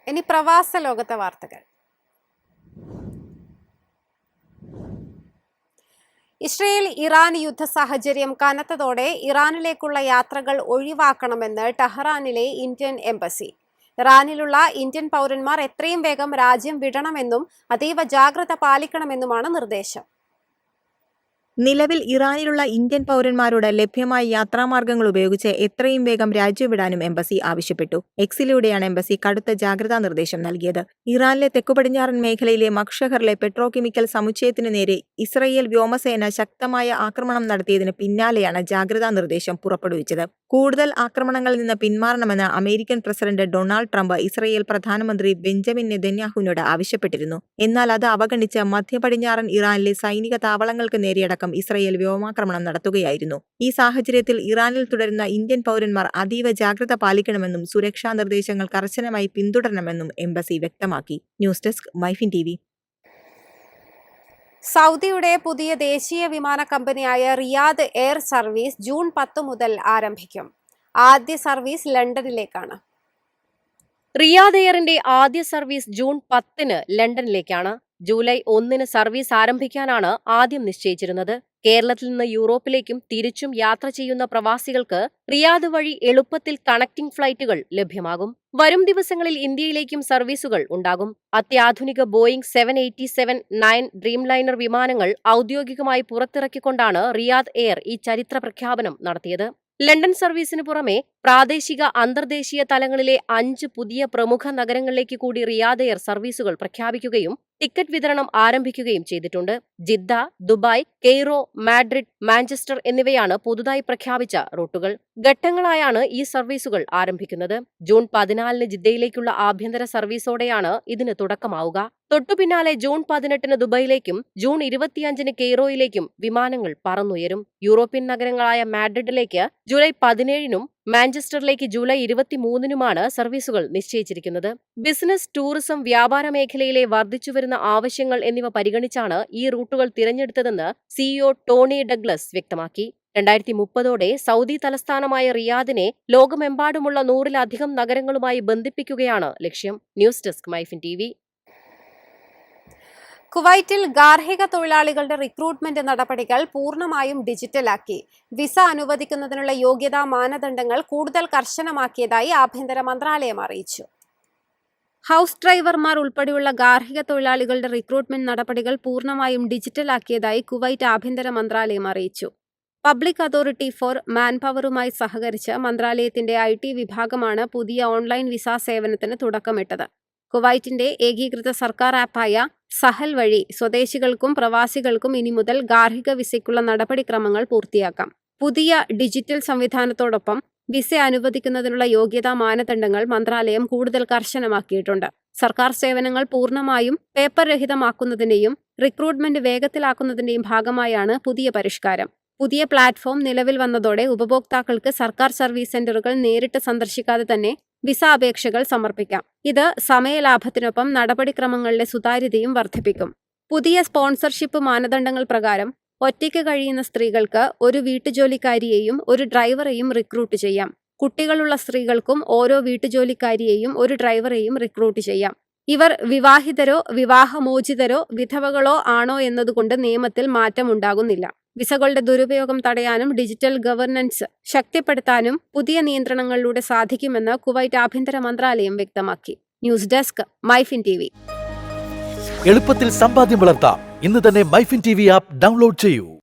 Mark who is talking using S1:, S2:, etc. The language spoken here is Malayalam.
S1: ഇനി പ്രവാസ ലോകത്തെ വാർത്തകൾ. ഇസ്രയേൽ ഇറാൻ യുദ്ധ സാഹചര്യം കനത്തതോടെ ഇറാനിലേക്കുള്ള യാത്രകൾ ഒഴിവാക്കണമെന്ന് ടെഹ്റാനിലെ ഇന്ത്യൻ എംബസി. ഇറാനിലുള്ള ഇന്ത്യൻ പൗരന്മാർ എത്രയും വേഗം രാജ്യം വിടണമെന്നും അതീവ ജാഗ്രത പാലിക്കണമെന്നുമാണ് നിർദ്ദേശം.
S2: നിലവിൽ ഇറാനിലുള്ള ഇന്ത്യൻ പൗരന്മാരോട് ലഭ്യമായ യാത്രാമാർഗങ്ങൾ ഉപയോഗിച്ച് എത്രയും വേഗം രാജ്യവിടാനും എംബസി ആവശ്യപ്പെട്ടു. എക്സിലൂടെയാണ് എംബസി കടുത്ത ജാഗ്രതാ നിർദ്ദേശം നൽകിയത്. ഇറാനിലെ തെക്കുപടിഞ്ഞാറൻ മേഖലയിലെ മക്ഷഹറിലെ പെട്രോകെമിക്കൽ സമുച്ചയത്തിനു നേരെ ഇസ്രയേൽ വ്യോമസേന ശക്തമായ ആക്രമണം നടത്തിയതിന് പിന്നാലെയാണ് ജാഗ്രതാ നിർദ്ദേശം പുറപ്പെടുവിച്ചത്. കൂടുതൽ ആക്രമണങ്ങളിൽ നിന്ന് പിന്മാറണമെന്ന് American president Donald Trump Israel പ്രധാനമന്ത്രി ബെഞ്ചമിൻ നെതന്യാഹുവിനോട് ആവശ്യപ്പെട്ടിരുന്നു. എന്നാൽ അത് അവഗണിച്ച് മധ്യപടിഞ്ഞാറൻ ഇറാനിലെ സൈനിക താവളങ്ങൾക്ക് നേരെയടക്കം ഇസ്രയേൽ വ്യോമാക്രമണം നടത്തുകയായിരുന്നു. ഈ സാഹചര്യത്തിൽ ഇറാനിൽ തുടരുന്ന ഇന്ത്യൻ പൗരന്മാർ അതീവ ജാഗ്രത പാലിക്കണമെന്നും സുരക്ഷാ നിർദ്ദേശങ്ങൾ കർശനമായി പിന്തുടരണമെന്നും എംബസി വ്യക്തമാക്കി. News desk MyFin TV.
S1: സൗദിയുടെ പുതിയ ദേശീയ വിമാന കമ്പനിയായ റിയാദ് എയർ സർവീസ് ജൂൺ 10 മുതൽ ആരംഭിക്കും. ആദ്യ സർവീസ് ലണ്ടനിലേക്കാണ്.
S3: റിയാദ് എയറിന്റെ ആദ്യ സർവീസ് ജൂൺ 10 ലണ്ടനിലേക്കാണ്. ജൂലൈ 1 സർവീസ് ആരംഭിക്കാനാണ് ആദ്യം നിശ്ചയിച്ചിരുന്നത്. കേരളത്തിൽ നിന്ന് യൂറോപ്പിലേക്കും തിരിച്ചും യാത്ര ചെയ്യുന്ന പ്രവാസികൾക്ക് റിയാദ് വഴി എളുപ്പത്തിൽ കണക്റ്റിംഗ് ഫ്ലൈറ്റുകൾ ലഭ്യമാകും. വരും ദിവസങ്ങളിൽ ഇന്ത്യയിലേക്കും സർവീസുകൾ ഉണ്ടാകും. അത്യാധുനിക ബോയിംഗ് 787-9 ഡ്രീംലൈനർ വിമാനങ്ങൾ ഔദ്യോഗികമായി പുറത്തിറക്കിക്കൊണ്ടാണ് റിയാദ് എയർ ഈ ചരിത്ര പ്രഖ്യാപനം നടത്തിയത്. ലണ്ടൻ സർവീസിന് പുറമെ പ്രാദേശിക അന്തർദേശീയ തലങ്ങളിലെ 5 പുതിയ പ്രമുഖ നഗരങ്ങളിലേക്ക് കൂടി റിയാദ് എയർ സർവീസുകൾ പ്രഖ്യാപിക്കുകയും ടിക്കറ്റ് വിതരണം ആരംഭിക്കുകയും ചെയ്തിട്ടുണ്ട്. Jeddah, Dubai, Cairo, Madrid, Manchester എന്നിവയാണ് പുതുതായി പ്രഖ്യാപിച്ച റൂട്ടുകൾ. ഘട്ടങ്ങളായാണ് ഈ സർവീസുകൾ ആരംഭിക്കുന്നത്. ജൂൺ 14 ജിദ്ദയിലേക്കുള്ള ആഭ്യന്തര സർവീസോടെയാണ് ഇതിന് തുടക്കമാവുക. തൊട്ടുപിന്നാലെ ജൂൺ 18 ദുബായിലേക്കും ജൂൺ 25 കെയ്റോയിലേക്കും വിമാനങ്ങൾ പറന്നുയരും. യൂറോപ്യൻ നഗരങ്ങളായ മാഡ്രിഡിലേക്ക് ജൂലൈ 17 മാഞ്ചസ്റ്ററിലേക്ക് ജൂലൈ 23 സർവീസുകൾ നിശ്ചയിച്ചിരിക്കുന്നത്. ബിസിനസ്, ടൂറിസം, വ്യാപാര മേഖലയിലെ വർദ്ധിച്ചുവരുന്ന ആവശ്യങ്ങൾ എന്നിവ പരിഗണിച്ചാണ് ഈ റൂട്ടുകൾ തിരഞ്ഞെടുത്തതെന്ന് CEO ടോണി ഡഗ്ലസ് വ്യക്തമാക്കി. 2030 സൗദി തലസ്ഥാനമായ റിയാദിനെ ലോകമെമ്പാടുമുള്ള 100-ലധികം നഗരങ്ങളുമായി ബന്ധിപ്പിക്കുകയാണ് ലക്ഷ്യം. News desk MyFin TV.
S1: കുവൈറ്റിൽ ഗാർഹിക തൊഴിലാളികളുടെ റിക്രൂട്ട്മെന്റ് നടപടികൾ പൂർണ്ണമായും ഡിജിറ്റലാക്കി. വിസ അനുവദിക്കുന്നതിനുള്ള യോഗ്യതാ മാനദണ്ഡങ്ങൾ കൂടുതൽ കർശനമാക്കിയതായി ആഭ്യന്തര മന്ത്രാലയം അറിയിച്ചു. ഹൗസ് ഡ്രൈവർമാർ ഉൾപ്പെടെയുള്ള ഗാർഹിക തൊഴിലാളികളുടെ റിക്രൂട്ട്മെന്റ് നടപടികൾ പൂർണ്ണമായും ഡിജിറ്റലാക്കിയതായി കുവൈറ്റ് ആഭ്യന്തര മന്ത്രാലയം അറിയിച്ചു. പബ്ലിക് അതോറിറ്റി ഫോർ മാൻപവറുമായി സഹകരിച്ച് മന്ത്രാലയത്തിന്റെ IT വിഭാഗമാണ് പുതിയ ഓൺലൈൻ വിസ സേവനത്തിന് തുടക്കമിട്ടത്. കുവൈറ്റിന്റെ ഏകീകൃത സർക്കാർ ആപ്പായ സഹൽ വഴി സ്വദേശികൾക്കും പ്രവാസികൾക്കും ഇനി മുതൽ ഗാർഹിക വിസയ്ക്കുള്ള നടപടിക്രമങ്ങൾ പൂർത്തിയാക്കാം. പുതിയ ഡിജിറ്റൽ സംവിധാനത്തോടൊപ്പം വിസ അനുവദിക്കുന്നതിനുള്ള യോഗ്യതാ മാനദണ്ഡങ്ങൾ മന്ത്രാലയം കൂടുതൽ കർശനമാക്കിയിട്ടുണ്ട്. സർക്കാർ സേവനങ്ങൾ പൂർണ്ണമായും പേപ്പർ രഹിതമാക്കുന്നതിന്റെയും റിക്രൂട്ട്മെന്റ് വേഗത്തിലാക്കുന്നതിന്റെയും ഭാഗമായാണ് പുതിയ പരിഷ്കാരം. പുതിയ പ്ലാറ്റ്ഫോം നിലവിൽ വന്നതോടെ ഉപഭോക്താക്കൾക്ക് സർക്കാർ സർവീസ് സെന്ററുകൾ നേരിട്ട് സന്ദർശിക്കാതെ തന്നെ വിസ അപേക്ഷകൾ സമർപ്പിക്കാം. ഇത് സമയലാഭത്തിനൊപ്പം നടപടിക്രമങ്ങളിലെ സുതാര്യതയും വർദ്ധിപ്പിക്കും. പുതിയ സ്പോൺസർഷിപ്പ് മാനദണ്ഡങ്ങൾ പ്രകാരം ഒറ്റയ്ക്ക് കഴിയുന്ന സ്ത്രീകൾക്ക് ഒരു വീട്ടുജോലിക്കാരിയെയും ഒരു ഡ്രൈവറെയും റിക്രൂട്ട് ചെയ്യാം. കുട്ടികളുള്ള സ്ത്രീകൾക്കും ഓരോ വീട്ടുജോലിക്കാരിയെയും ഒരു ഡ്രൈവറെയും റിക്രൂട്ട് ചെയ്യാം. ഇവർ വിവാഹിതരോ വിവാഹമോചിതരോ വിധവകളോ ആണോ എന്നതുകൊണ്ട് നിയമത്തിൽ മാറ്റമുണ്ടാകുന്നില്ല. വിസകളുടെ ദുരുപയോഗം തടയാനും ഡിജിറ്റൽ ഗവർണൻസ് ശക്തിപ്പെടുത്താനും പുതിയ നിയന്ത്രണങ്ങളിലൂടെ സാധിക്കുമെന്ന് കുവൈറ്റ് ആഭ്യന്തര മന്ത്രാലയം വ്യക്തമാക്കി. News desk MyFin TV.
S4: എളുപ്പത്തിൽ സമ്പാദ്യം വളർത്താം. ഇന്ന് തന്നെ മൈഫിൻ TV ആപ്പ് ഡൗൺലോഡ് ചെയ്യൂ.